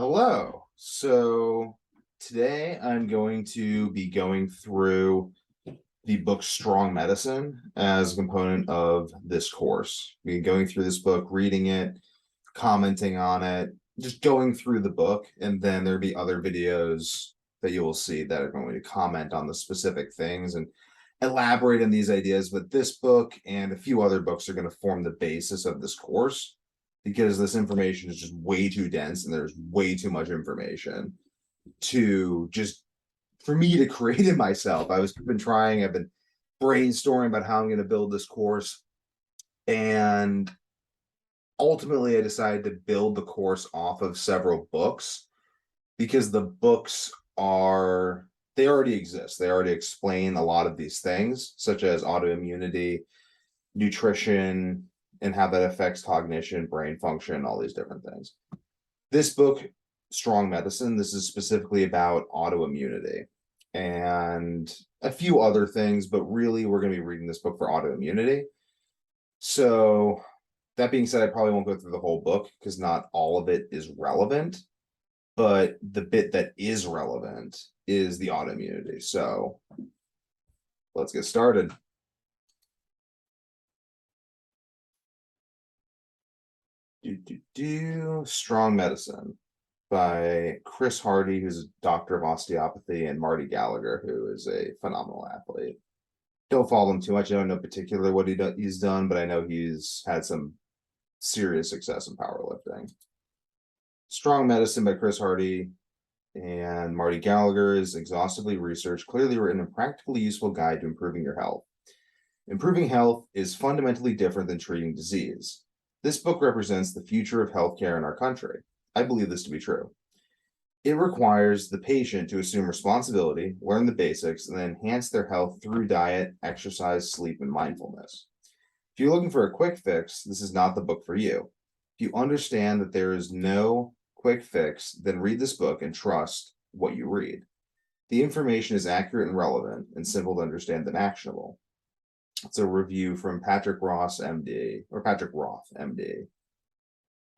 Hello. So today I'm going to be going through the book Strong Medicine as a component of this course. We're going through this book, reading it, commenting on it, just going through the book, and then there'll be other videos that you will see that are going to comment on the specific things and elaborate on these ideas. But this book and a few other books are going to form the basis of this course because this information is just way too dense and there's way too much information to just for me to create it myself. I've been brainstorming about how I'm going to build this course, and ultimately I decided to build the course off of several books because the books are they already exist. They already explain a lot of these things, such as autoimmunity, nutrition, and how that affects cognition, brain function, all these different things. This book, Strong Medicine, this is specifically about autoimmunity and a few other things, but really we're going to be reading this book for autoimmunity. So that being said, I probably won't go through the whole book because not all of it is relevant, but the bit that is relevant is the autoimmunity. So let's get started. Strong Medicine by Chris Hardy, who's a doctor of osteopathy, and Marty Gallagher, who is a phenomenal athlete. Don't follow him too much. I don't know particularly what he's done, but I know he's had some serious success in powerlifting. Strong Medicine by Chris Hardy and Marty Gallagher is exhaustively researched, clearly written, and practically useful guide to improving your health. Improving health is fundamentally different than treating disease. This book represents the future of healthcare in our country. I believe this to be true. It requires the patient to assume responsibility, learn the basics, and then enhance their health through diet, exercise, sleep, and mindfulness. If you're looking for a quick fix, this is not the book for you. If you understand that there is no quick fix, then read this book and trust what you read. The information is accurate and relevant and simple to understand and actionable. It's a review from Patrick Roth, MD.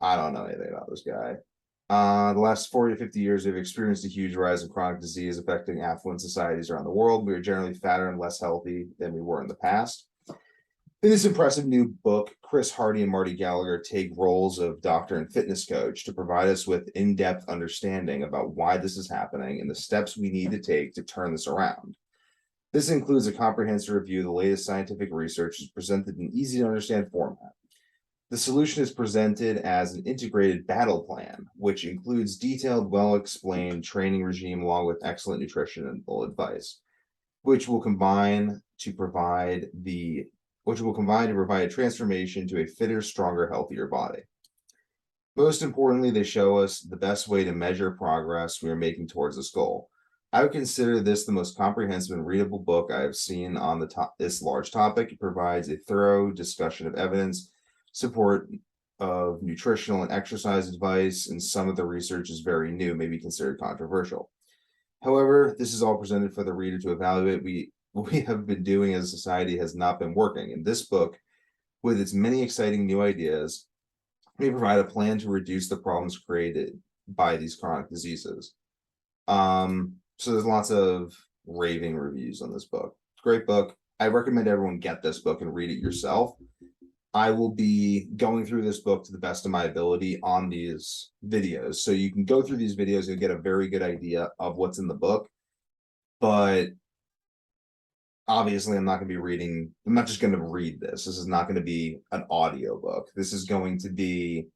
I don't know anything about this guy. The last 40 to 50 years, we've experienced a huge rise in chronic disease affecting affluent societies around the world. We are generally fatter and less healthy than we were in the past. In this impressive new book, Chris Hardy and Marty Gallagher take roles of doctor and fitness coach to provide us with in-depth understanding about why this is happening and the steps we need to take to turn this around. This includes a comprehensive review of the latest scientific research presented in easy-to-understand format. The solution is presented as an integrated battle plan, which includes detailed, well-explained training regime along with excellent nutritional advice, which will combine to provide a transformation to a fitter, stronger, healthier body. Most importantly, they show us the best way to measure progress we are making towards this goal. I would consider this the most comprehensive and readable book I have seen on this large topic. It provides a thorough discussion of evidence, support of nutritional and exercise advice, and some of the research is very new, may be considered controversial. However, this is all presented for the reader to evaluate. What we have been doing as a society has not been working. And this book, with its many exciting new ideas, may provide a plan to reduce the problems created by these chronic diseases. So there's lots of raving reviews on this book. Great book. I recommend everyone get this book and read it yourself. I will be going through this book to the best of my ability on these videos. So you can go through these videos and get a very good idea of what's in the book. But obviously, I'm not just going to read this. This is not going to be an audio book. This is going to be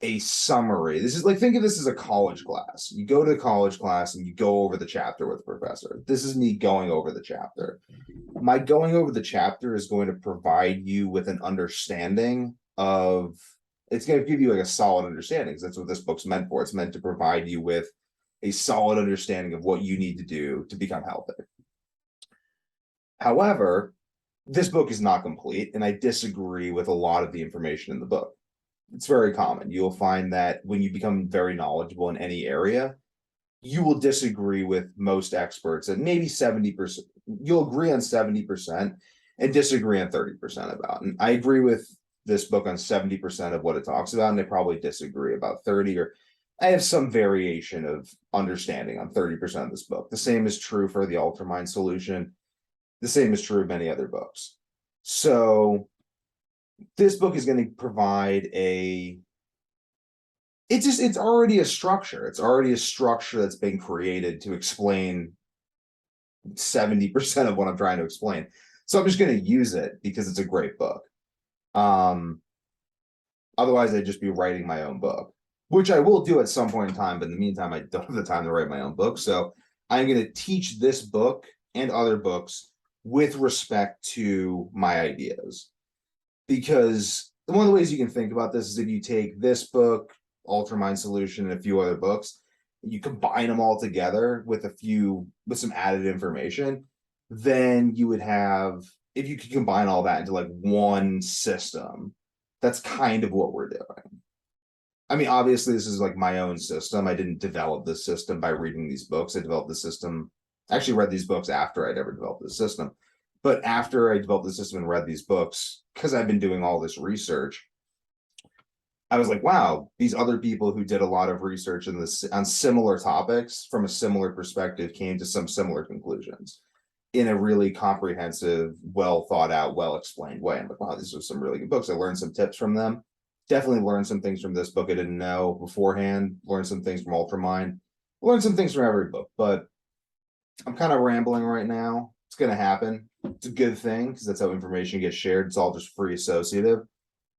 a summary. This is like, think of this as a college class. You go to the college class and you go over the chapter with the professor. This is me going over the chapter. My going over the chapter is going to provide you with an understanding of, it's going to give you like a solid understanding, because that's what this book's meant for. It's meant to provide you with a solid understanding of what you need to do to become healthy. However, this book is not complete, and I disagree with a lot of the information in the book. It's very common. You'll find that when you become very knowledgeable in any area, you will disagree with most experts and maybe 70%. You'll agree on 70% and disagree on 30% about. And I agree with this book on 70% of what it talks about, and they probably disagree about 30, or I have some variation of understanding on 30% of this book. The same is true for the Ultramind solution. The same is true of many other books. So this book is going to provide it's already a structure. It's already a structure that's been created to explain 70% of what I'm trying to explain. So I'm just going to use it because it's a great book. Otherwise I'd just be writing my own book, which I will do at some point in time, but in the meantime, I don't have the time to write my own book. So I'm going to teach this book and other books with respect to my ideas. Because one of the ways you can think about this is if you take this book, Ultramind Solution, and a few other books, you combine them all together with some added information, then you would have, if you could combine all that into like one system, that's kind of what we're doing. I mean, obviously, this is like my own system. I didn't develop this system by reading these books. I developed the system, actually read these books after I'd ever developed the system. But after I developed the system and read these books, because I've been doing all this research, I was like, wow, these other people who did a lot of research on similar topics from a similar perspective came to some similar conclusions in a really comprehensive, well thought out, well explained way. I'm like, wow, these are some really good books. I learned some tips from them. Definitely learned some things from this book I didn't know beforehand. Learned some things from Ultramind. Learned some things from every book, but I'm kind of rambling right now. It's going to happen. It's a good thing because that's how information gets shared. It's all just free associative.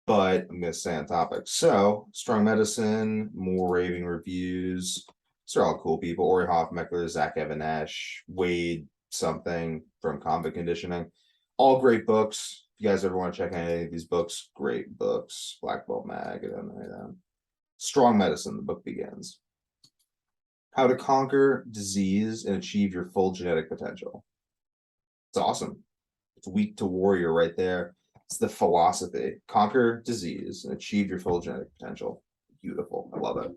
But I'm going to stay on topic. So, Strong Medicine, more raving reviews. These are all cool people. Ori Hoffmeckler, Zach Evanesh, Wade something from Combat Conditioning. All great books. If you guys ever want to check out any of these books, great books. Black Belt Mag. Strong Medicine, the book begins. How to conquer disease and achieve your full genetic potential. It's awesome. It's weak to warrior right there. It's the philosophy. Conquer disease and achieve your full genetic potential. Beautiful. I love it.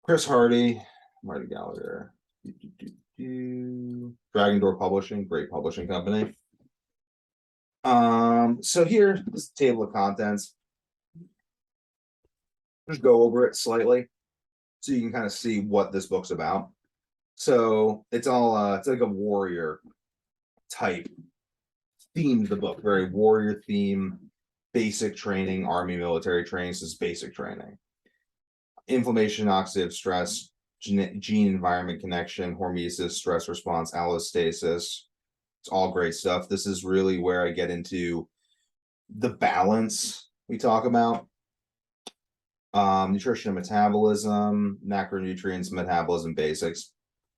Chris Hardy, Marty Gallagher. Dragon Door Publishing, great publishing company. So here is the table of contents. Just go over it slightly so you can kind of see what this book's about. So it's all it's like a warrior type theme, the book, very warrior theme, basic training, army military training. So it's basic training. Inflammation, oxidative stress, gene environment connection, hormesis, stress response, allostasis. It's all great stuff. This is really where I get into the balance we talk about. Nutrition and metabolism, macronutrients, metabolism basics.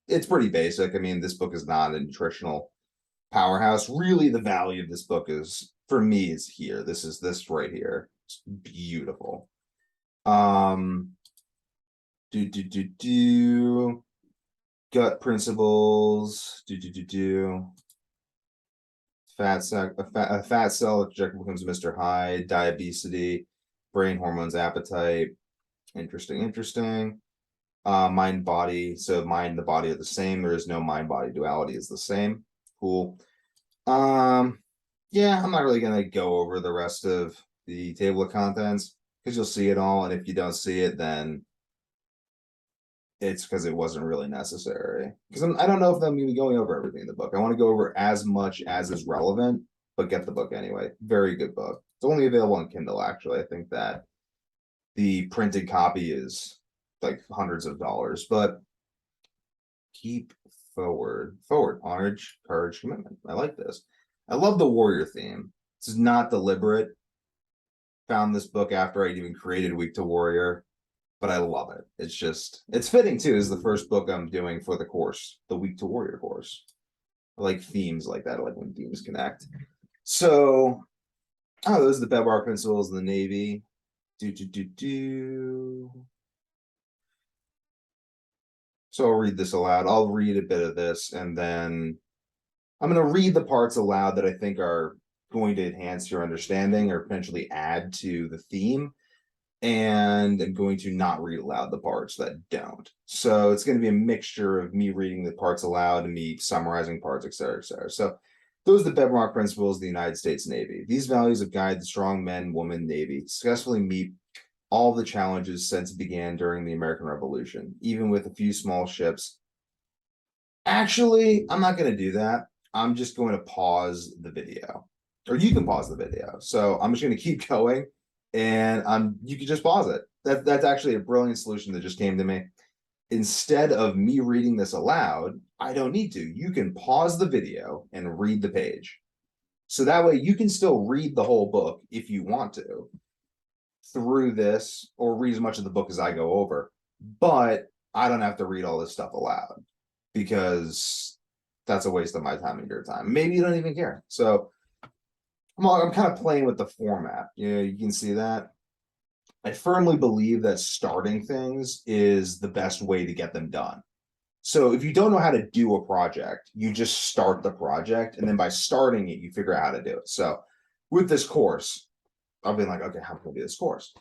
It's pretty basic. I mean, this book is not a nutritional powerhouse. Really, the value of this book is, for me, is here. This right here. It's beautiful. Gut principles. Fat cell ejection becomes Mr. Hyde. Diabesity, brain hormones, appetite. Interesting. Mind body. So mind and the body are the same. There is no mind body duality. Is the same. Cool. Yeah, I'm not really gonna go over the rest of the table of contents because you'll see it all, and if you don't see it, then it's because it wasn't really necessary. Because I don't know if I'm gonna be going over everything in the book. I want to go over as much as is relevant, but get the book anyway. Very good book. It's only available on Kindle, actually. I think that the printed copy is like hundreds of dollars, but keep forward, honor, courage, commitment. I like this. I love the warrior theme. This is not deliberate. Found this book after I even created Week to Warrior, but I love it. It's fitting too. This is the first book I'm doing for the course, the Week to Warrior course. I like themes like that. I like when themes connect. So, those are the bedrock principles in the Navy. So I'll read this aloud. I'll read a bit of this, and then I'm going to read the parts aloud that I think are going to enhance your understanding or potentially add to the theme. And I'm going to not read aloud the parts that don't. So it's going to be a mixture of me reading the parts aloud and me summarizing parts, et cetera, et cetera. So Those are the bedrock principles of the United States Navy. These values have guided the strong men, woman Navy to successfully meet all the challenges since it began during the American Revolution, even with a few small ships. Actually, I'm not going to do that. I'm just going to pause the video, or you can pause the video. So I'm just going to keep going, and you can just pause it. That's actually a brilliant solution that just came to me. Instead of me reading this aloud, I don't need to. You can pause the video and read the page. So that way you can still read the whole book if you want to through this, or read as much of the book as I go over, but I don't have to read all this stuff aloud because that's a waste of my time and your time. Maybe you don't even care. So I'm kind of playing with the format. You can see that. I firmly believe that starting things is the best way to get them done. So if you don't know how to do a project, you just start the project, and then by starting it, you figure out how to do it. So with this course, I've been like, okay, how can I do this course?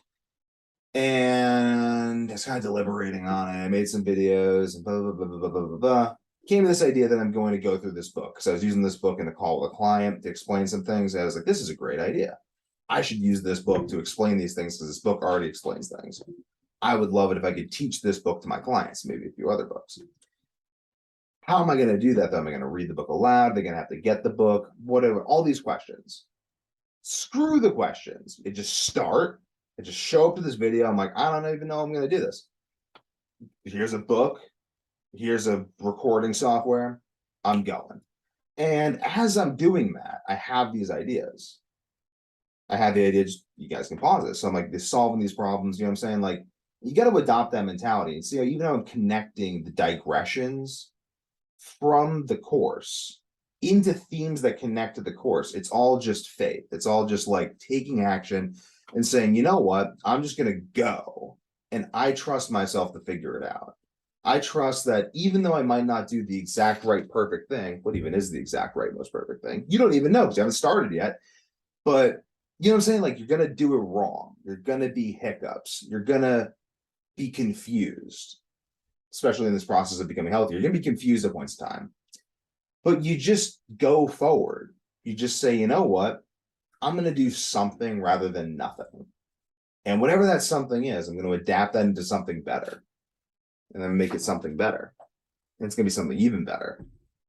And I was kind of deliberating on it. I made some videos and blah, blah, blah, blah, blah, blah, blah. Came to this idea that I'm going to go through this book because I was using this book in a call with a client to explain some things. And I was like, this is a great idea. I should use this book to explain these things because this book already explains things. I would love it if I could teach this book to my clients, maybe a few other books. How am I going to do that, though? Am I going to read the book aloud? They're going to have to get the book, whatever, all these questions. Screw the questions. It just start. I just show up to this video. I'm like, I don't even know I'm going to do this. Here's a book. Here's a recording software. I'm going. And as I'm doing that, I have these ideas. I have the idea, just, you guys can pause it. So I'm like, they're solving these problems. You know what I'm saying? Like, you got to adopt that mentality and see how, even though I'm connecting the digressions from the course into themes that connect to the course, it's all just faith. It's all just like taking action and saying, you know what, I'm just going to go, and I trust myself to figure it out. I trust that even though I might not do the exact right perfect thing, what even is the exact right most perfect thing? You don't even know because you haven't started yet. But you know what I'm saying? Like, you're going to do it wrong. You're going to be hiccups. You're going to be confused, especially in this process of becoming healthier. You're going to be confused at points in time. But you just go forward. You just say, you know what? I'm going to do something rather than nothing. And whatever that something is, I'm going to adapt that into something better. And then make it something better. And it's going to be something even better.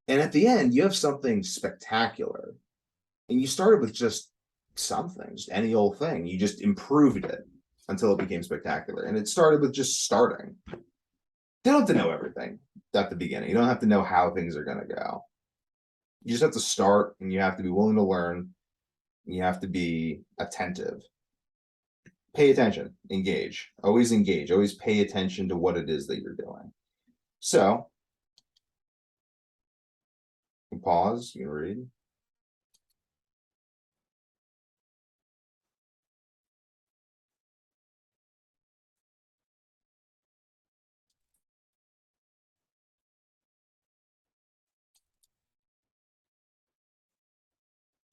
And at the end, you have something spectacular. And you started with just something, just any old thing. You just improved it until it became spectacular. And it started with just starting. You don't have to know everything at the beginning. You don't have to know how things are going to go. You just have to start, and you have to be willing to learn. You have to be attentive. Pay attention, engage, always pay attention to what it is that you're doing. So, you can pause, you can read.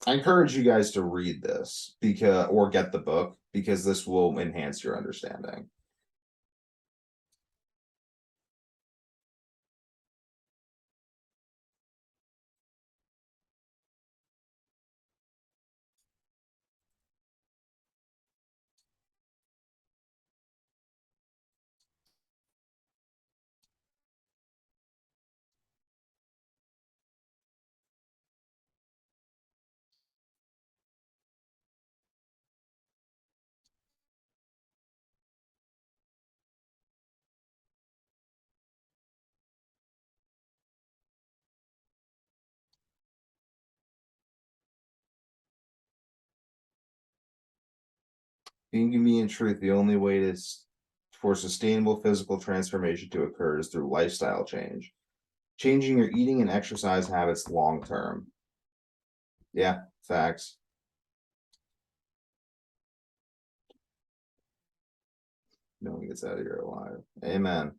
I encourage you guys to read this or get the book, because this will enhance your understanding. In me, in truth, the only way for sustainable physical transformation to occur is through lifestyle change, changing your eating and exercise habits long term. Yeah, facts. No one gets out of here alive. Amen.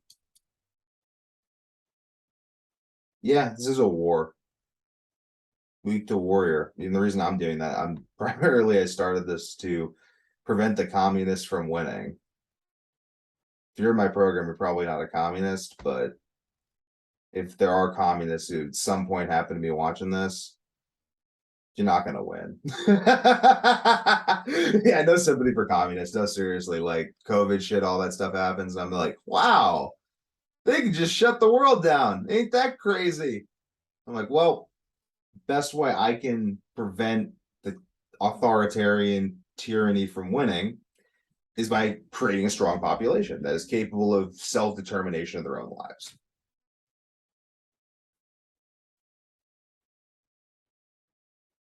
Yeah, this is a war. Weak to warrior. And the reason I'm doing that, I started this to prevent the communists from winning. If you're in my program, you're probably not a communist, but if there are communists who at some point happen to be watching this, You're not gonna win. Yeah, no sympathy for communists. No, seriously, like COVID shit, all that stuff happens. And I'm like, wow, they can just shut the world down. Ain't that crazy? I'm like, well, best way I can prevent the authoritarian tyranny from winning is by creating a strong population that is capable of self-determination of their own lives.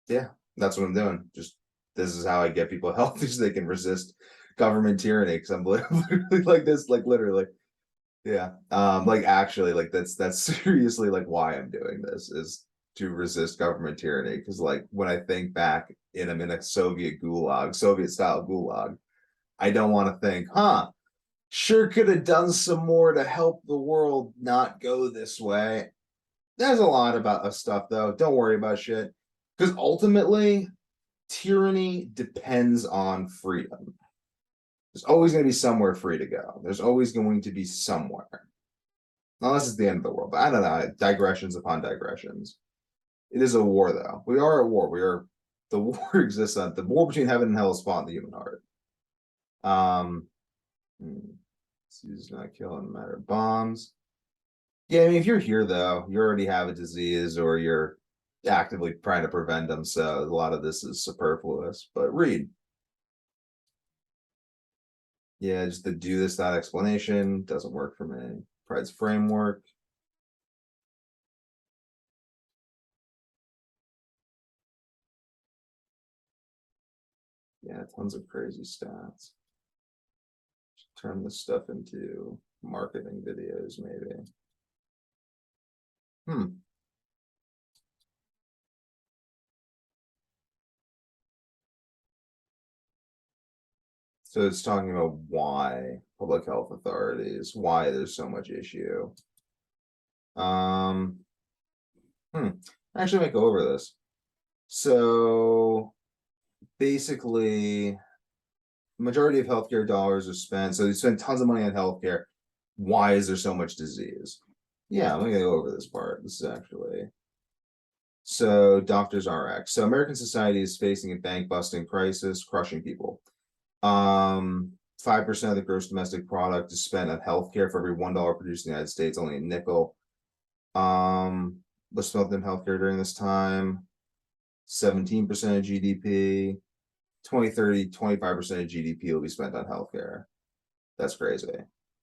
Yeah, that's what I'm doing. Just this is how I get people healthy so they can resist government tyranny. Because I'm literally like this, like literally. Yeah. Like actually, like that's seriously like why I'm doing this is to resist government tyranny. Because like when I think back and I'm in a Soviet gulag, Soviet style gulag, I don't want to think, huh, sure could have done some more to help the world not go this way. There's a lot about stuff though. Don't worry about shit. Because ultimately, tyranny depends on freedom. There's always going to be somewhere free to go. There's always going to be somewhere. Unless it's the end of the world. But I don't know. Digressions upon digressions. It is a war, though. We are at war. We are the war exists on the war between heaven and hell is fought in the human heart. He's not killing matter of bombs. Yeah, I mean, if you're here though, you already have a disease or you're actively trying to prevent them. So a lot of this is superfluous. But read. Yeah, just to do this, that explanation doesn't work for me. Pride's framework. Yeah, tons of crazy stats. Turn this stuff into marketing videos, maybe. Hmm. So it's talking about why public health authorities, why there's so much issue. Um, I actually might go over this. So basically, majority of healthcare dollars are spent. So they spend tons of money on healthcare. Why is there so much disease? Yeah, I'm gonna go over this part. This is actually so Doctors RX. So American society is facing a bank busting crisis, crushing people. 5% of the gross domestic product is spent on healthcare. For every $1 produced in the United States, only a nickel. Let's spent in healthcare during this time. 17% of GDP. 2030, 25% of GDP will be spent on healthcare. That's crazy.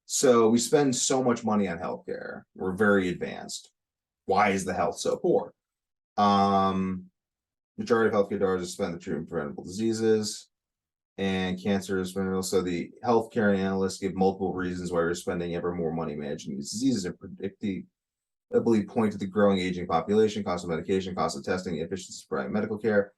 So we spend so much money on healthcare. We're very advanced. Why is the health so poor? Majority of healthcare dollars are spent on treatment preventable diseases and cancer is mineral. So the healthcare analysts give multiple reasons why we're spending ever more money managing these diseases and predictably point to the growing aging population, cost of medication, cost of testing, efficiency of providing medical care.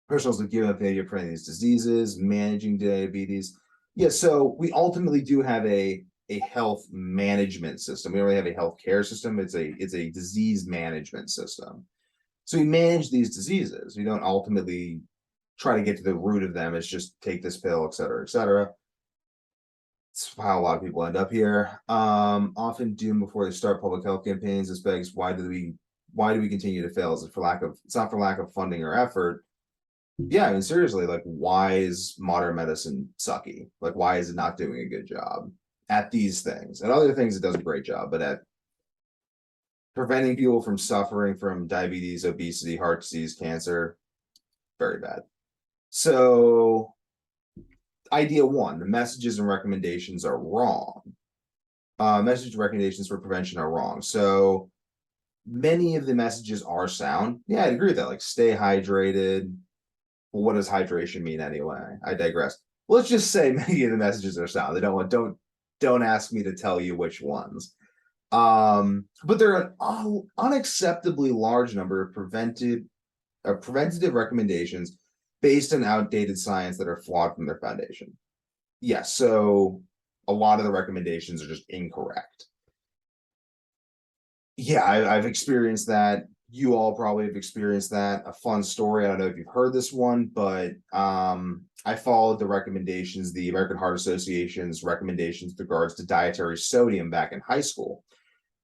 Personals that give up the for these diseases, managing diabetes. Yeah, so we ultimately do have a health management system. We don't really have a healthcare system. It's a disease management system. So we manage these diseases. We don't ultimately try to get to the root of them. It's just take this pill, et cetera, et cetera. It's how a lot of people end up here. Often doomed before they start public health campaigns. This begs why do we continue to fail? Is it for lack of it's not for lack of funding or effort. Yeah, I mean seriously, like why is modern medicine sucky? Like why is it not doing a good job at these things? And other things it does a great job, but at preventing people from suffering from diabetes, obesity, heart disease, cancer, very bad. So idea one, the messages and recommendations are wrong. Message recommendations for prevention are wrong. So many of the messages are sound. Yeah, I agree with that. Like stay hydrated. Well, what does hydration mean anyway? I digress. Let's just say many of the messages are sound. They don't ask me to tell you which ones. But there are an unacceptably large number of preventative recommendations based on outdated science that are flawed from their foundation. Yes, so a lot of the recommendations are just incorrect. Yeah, I've experienced that. You all probably have experienced that. A fun story. I don't know if you've heard this one, but I followed the recommendations, the American Heart Association's recommendations with regards to dietary sodium back in high school.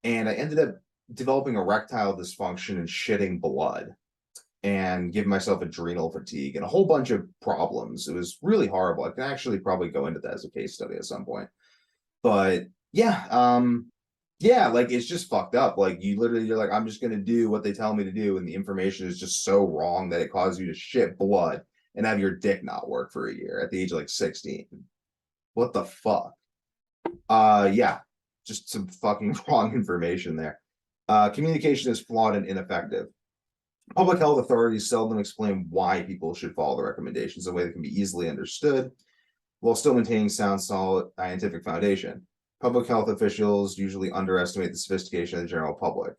And I ended up developing erectile dysfunction and shitting blood. and give myself adrenal fatigue and a whole bunch of problems. It was really horrible. I can actually probably go into that as a case study at some point. But yeah, like it's just fucked up. Like you're like, I'm just gonna do what they tell me to do, and the information is just so wrong that it causes you to shit blood and have your dick not work for a year at the age of like 16. What the fuck? Yeah, just some fucking wrong information there. Communication is flawed and ineffective. Public health authorities seldom explain why people should follow the recommendations in a way that can be easily understood while still maintaining sound, solid scientific foundation. Public health officials usually underestimate the sophistication of the general public.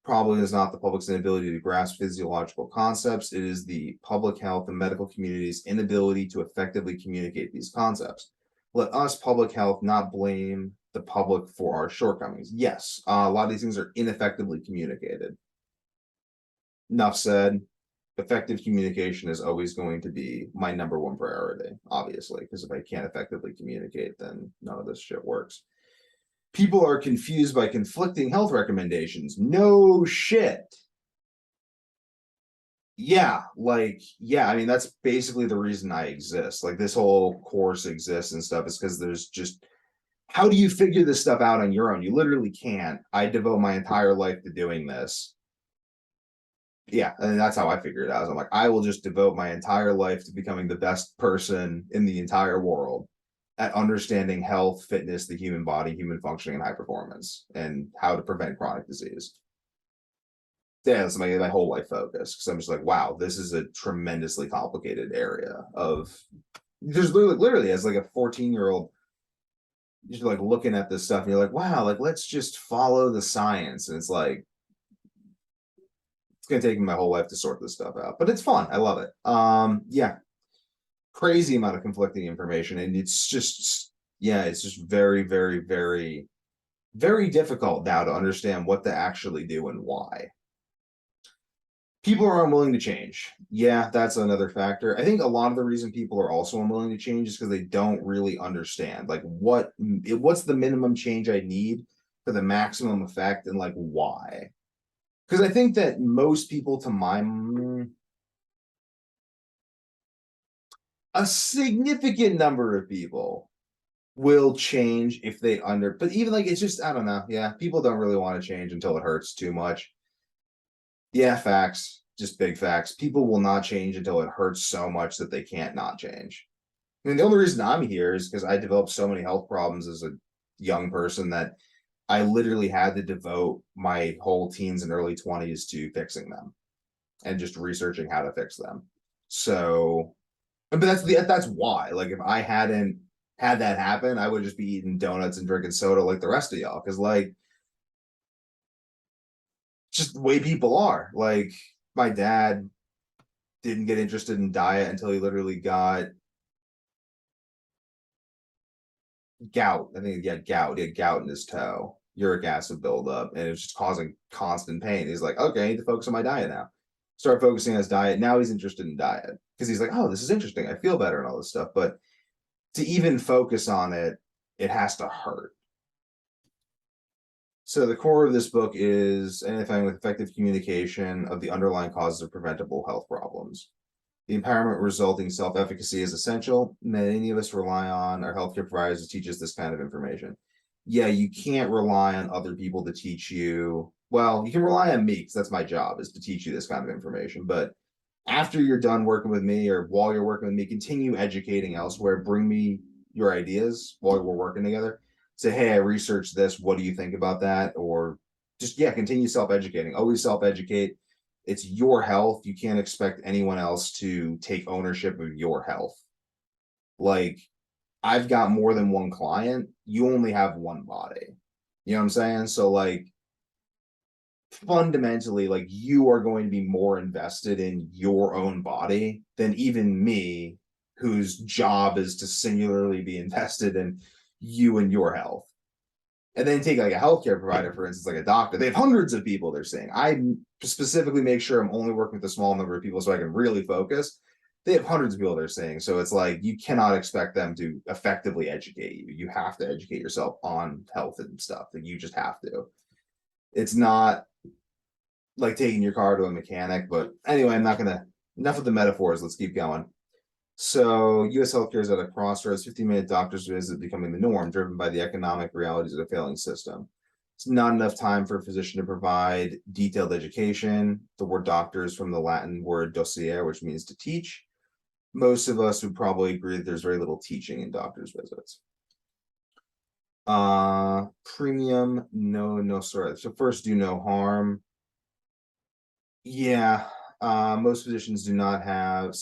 Problem is not the public's inability to grasp physiological concepts, it is the public health and medical community's inability to effectively communicate these concepts. Let us, public health, not blame the public for our shortcomings. Yes, a lot of these things are ineffectively communicated. Enough said. Effective communication is always going to be my number one priority, obviously, because if I can't effectively communicate, then none of this shit works. People are confused by conflicting health recommendations. No shit. Yeah, I mean, that's basically the reason I exist. Like, this whole course exists and stuff is because there's just, how do you figure this stuff out on your own? You literally can't. I devote my entire life to doing this. Yeah, and that's how I figured it out. I'm like, I will just devote my entire life to becoming the best person in the entire world at understanding health, fitness, the human body, human functioning, and high performance, and how to prevent chronic disease. Yeah, that's my whole life focus. Because I'm just like, wow, this is a tremendously complicated area of. There's literally as like a 14-year-old, you're like looking at this stuff, and you're like, wow, like let's just follow the science, and it's like it's gonna take me my whole life to sort this stuff out, but it's fun. I love it. Yeah, crazy amount of conflicting information, and it's just it's just very, very, very, very difficult now to understand what to actually do and why. People are unwilling to change. Yeah, that's another factor. I think a lot of the reason people are also unwilling to change is because they don't really understand like what's the minimum change I need for the maximum effect and like why. Because I think that most people, to my a significant number of people will change if they but even like it's just I don't know. Yeah, people don't really want to change until it hurts too much. Yeah, facts, just big facts. People will not change until it hurts so much that they can't not change. I mean, the only reason I'm here is because I developed so many health problems as a young person that I literally had to devote my whole teens and early 20s to fixing them and just researching how to fix them. So, but that's why. Like, if I hadn't had that happen, I would just be eating donuts and drinking soda like the rest of y'all. Because like, just the way people are. Like, my dad didn't get interested in diet until he literally got gout. I think he had gout. He had gout in his toe, uric acid buildup, and it was just causing constant pain. He's like, okay, I need to focus on my diet now. Start focusing on his diet. Now he's interested in diet because he's like, oh, this is interesting. I feel better and all this stuff. But to even focus on it, it has to hurt. So the core of this book is identifying with effective communication of the underlying causes of preventable health problems. The empowerment resulting self-efficacy is essential. Many of us rely on our healthcare providers to teach us this kind of information. Yeah, you can't rely on other people to teach you. Well, you can rely on me because that's my job is to teach you this kind of information. But after you're done working with me or while you're working with me, continue educating elsewhere. Bring me your ideas while we're working together. Say, hey, I researched this. What do you think about that? Or just, continue self-educating. Always self-educate. It's your health. You can't expect anyone else to take ownership of your health. Like, I've got more than one client. You only have one body. You know what I'm saying? So, like, fundamentally, like, you are going to be more invested in your own body than even me, whose job is to singularly be invested in you and your health. And then take like a healthcare provider, for instance, like a doctor. They have hundreds of people they're seeing. I specifically make sure I'm only working with a small number of people so I can really focus. They have hundreds of people they're seeing. So it's like you cannot expect them to effectively educate you. You have to educate yourself on health and stuff. Like you just have to. It's not like taking your car to a mechanic. But anyway, I'm not gonna, enough of the metaphors. Let's keep going. So US healthcare is at a crossroads, 15-minute doctor's visit becoming the norm, driven by the economic realities of the failing system. It's not enough time for a physician to provide detailed education. The word doctor is from the Latin word docere, which means to teach. Most of us would probably agree that there's very little teaching in doctor's visits. Premium, no, sorry. So first, do no harm. Yeah, most physicians do not have,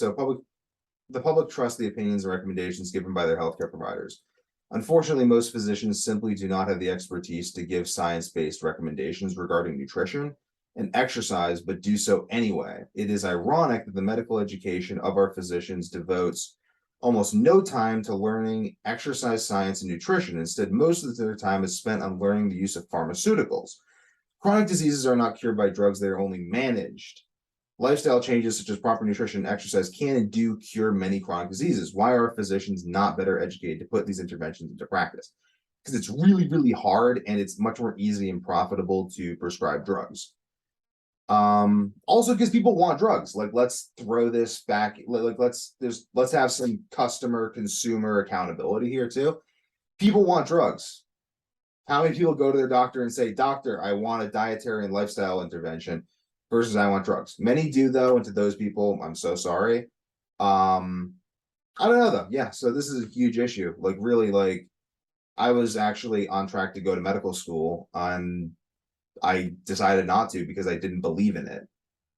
the public trust the opinions and recommendations given by their healthcare providers. Unfortunately, most physicians simply do not have the expertise to give science-based recommendations regarding nutrition and exercise, but do so anyway. It is ironic that the medical education of our physicians devotes almost no time to learning exercise science and nutrition. Instead, most of their time is spent on learning the use of pharmaceuticals. Chronic diseases are not cured by drugs, they are only managed. Lifestyle changes such as proper nutrition and exercise can and do cure many chronic diseases. Why are physicians not better educated to put these interventions into practice? Because it's really, really hard, and it's much more easy and profitable to prescribe drugs. Also because people want drugs. Like, let's throw this back, like let's have some customer consumer accountability here too. People want drugs. How many people go to their doctor and say, doctor, I want a dietary and lifestyle intervention versus I want drugs? Many do, though, and to those people, I'm so sorry. I don't know, though. Yeah, so this is a huge issue. Like, really, like, I was actually on track to go to medical school, and I decided not to because I didn't believe in it,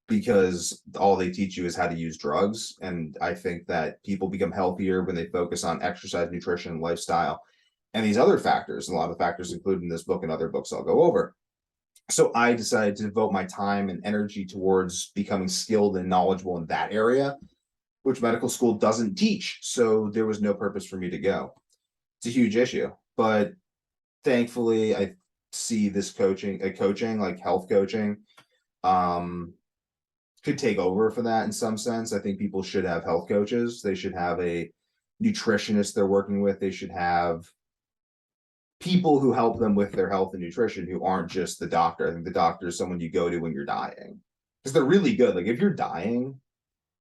because all they teach you is how to use drugs. And I think that people become healthier when they focus on exercise, nutrition, lifestyle, and these other factors. A lot of the factors included in this book and other books I'll go over. So I decided to devote my time and energy towards becoming skilled and knowledgeable in that area, which medical school doesn't teach. So there was no purpose for me to go. It's a huge issue, but thankfully I see this coaching, like health coaching, could take over for that in some sense. I think people should have health coaches. They should have a nutritionist they're working with. They should have people who help them with their health and nutrition who aren't just the doctor. I think the doctor is someone you go to when you're dying, because they're really good. Like, if you're dying,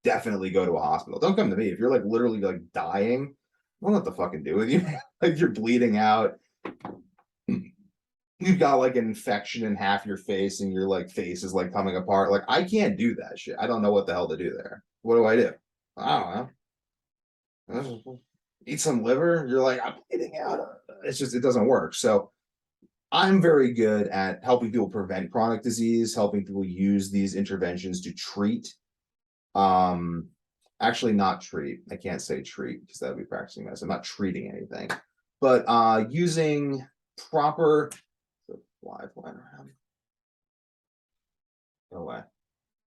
definitely go to a hospital. Don't come to me if you're like literally like dying. I don't know what to fucking do with you. Like, you're bleeding out, you've got like an infection in half your face, and your like face is like coming apart. Like, I can't do that shit. I don't know what the hell to do there. What do I do? I don't know. Eat some liver. You're like, I'm bleeding out. It's just, it doesn't work. So I'm very good at helping people prevent chronic disease, helping people use these interventions to treat. Actually, not treat. I can't say treat because that would be practicing medicine. I'm not treating anything, but using proper, flying around. No way.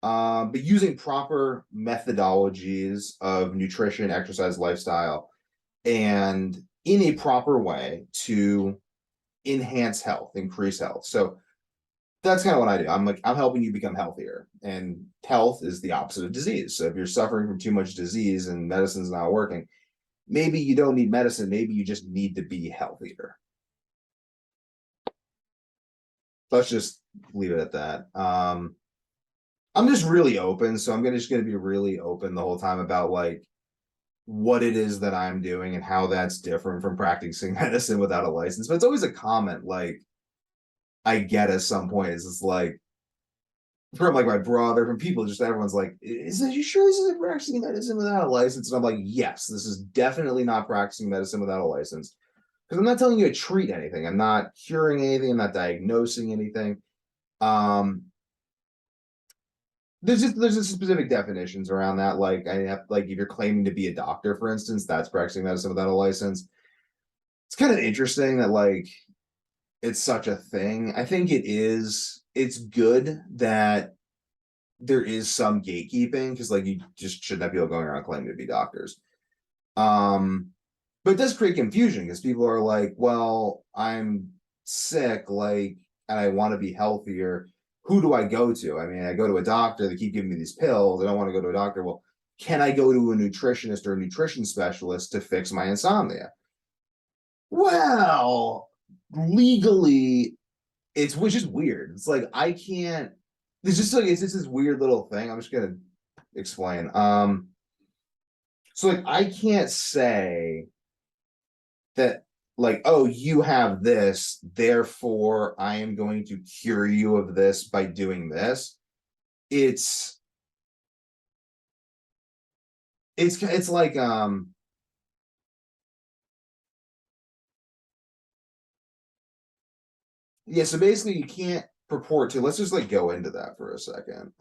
But using proper methodologies of nutrition, exercise, lifestyle, and in a proper way to enhance health, increase health. So that's kind of what I do. I'm helping you become healthier, and health is the opposite of disease. So if you're suffering from too much disease and medicine's not working, maybe you don't need medicine. Maybe you just need to be healthier. Let's just leave it at that. I'm just really open. So I'm just going to be really open the whole time about like what it is that I'm doing and how that's different from practicing medicine without a license. But it's always a comment like I get at some point. It's just like from like my brother, from people, just everyone's like, "Is you sure this isn't practicing medicine without a license?" And I'm like, "Yes, this is definitely not practicing medicine without a license, because I'm not telling you to treat anything. I'm not curing anything. I'm not diagnosing anything. Um, there's just specific definitions around that. Like, I have, like, if you're claiming to be a doctor, for instance, that's practicing medicine without a license. It's kind of interesting that like it's such a thing. I think it is. It's good that there is some gatekeeping, because like you just shouldn't have people going around claiming to be doctors. But it does create confusion because people are like, well, I'm sick, like, and I want to be healthier. Who do I go to? I mean, I go to a doctor, they keep giving me these pills. I don't want to go to a doctor. Well, can I go to a nutritionist or a nutrition specialist to fix my insomnia? Well, legally, which is weird. It's like I can't It's just like it's just this weird little thing. I'm just gonna explain. So like I can't say that like, oh, you have this, therefore I am going to cure you of this by doing this. It's it's like yeah, so basically you can't purport to, let's just like go into that for a second.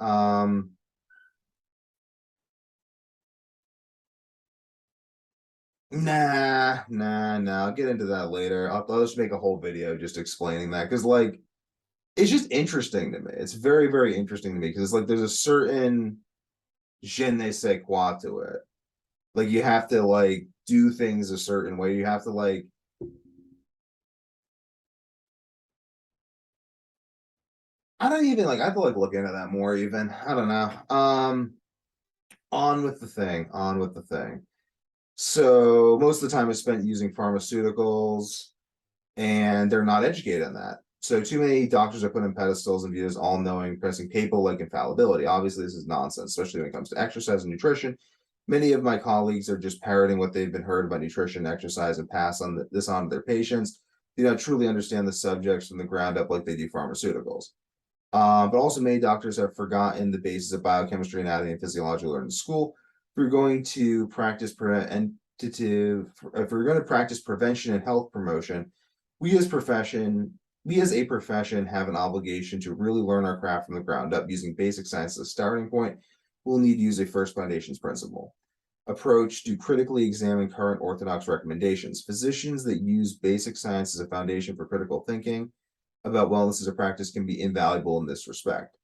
Nah, I'll get into that later. I'll just make a whole video just explaining that because like it's just interesting to me. It's very, very interesting to me because it's like there's a certain je ne sais quoi to it. Like you have to like do things a certain way. You have to like I don't even like I have to like look into that more even. I don't know. On with the thing, on with the thing. So most of the time is spent using pharmaceuticals and they're not educated on that. So too many doctors are put in pedestals and viewed as all-knowing, pressing papal like infallibility. Obviously, this is nonsense, especially when it comes to exercise and nutrition. Many of my colleagues are just parroting what they've been heard about nutrition, exercise, and pass on this on to their patients. They do not truly understand the subjects from the ground up like they do pharmaceuticals. But also many doctors have forgotten the basis of biochemistry, anatomy, and physiology learned in school. If we're going to practice if we're going to practice prevention and health promotion, we as profession, we as a profession have an obligation to really learn our craft from the ground up using basic science as a starting point. We'll need to use a first foundations principle approach to critically examine current orthodox recommendations. Physicians that use basic science as a foundation for critical thinking about wellness as a practice can be invaluable in this respect.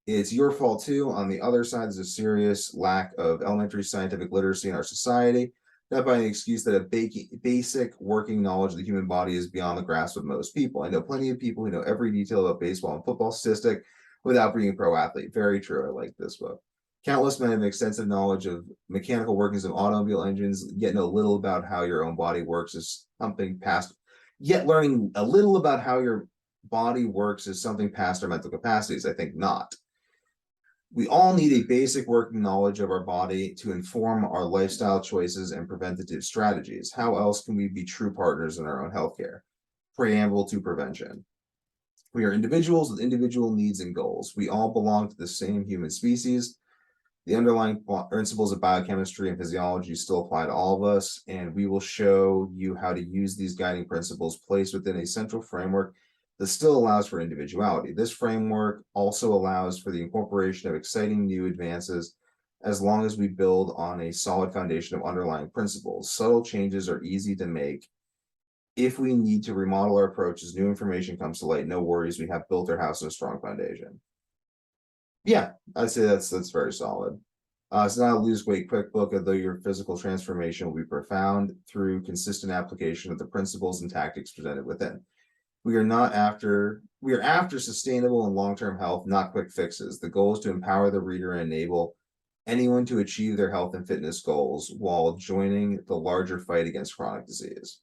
It's your fault too. On the other side, there's a serious lack of elementary scientific literacy in our society, not by an excuse that a basic working knowledge of the human body is beyond the grasp of most people. I know plenty of people who know every detail about baseball and football statistic without being a pro athlete. Very true. I like this book. Countless men have extensive knowledge of mechanical workings of automobile engines, yet know little about how your own body works is something past, yet learning a little about how your body works is something past our mental capacities. I think not. We all need a basic working knowledge of our body to inform our lifestyle choices and preventative strategies. How else can we be true partners in our own healthcare? Preamble to prevention. We are individuals with individual needs and goals. We all belong to the same human species. The underlying principles of biochemistry and physiology still apply to all of us, and we will show you how to use these guiding principles placed within a central framework that still allows for individuality. This framework also allows for the incorporation of exciting new advances as long as we build on a solid foundation of underlying principles. Subtle changes are easy to make. If we need to remodel our approach as new information comes to light, no worries, we have built our house on a strong foundation. Yeah, I'd say that's very solid. It's not a lose weight quick book, although your physical transformation will be profound through consistent application of the principles and tactics presented within. We are after sustainable and long-term health, not quick fixes. The goal is to empower the reader and enable anyone to achieve their health and fitness goals while joining the larger fight against chronic disease.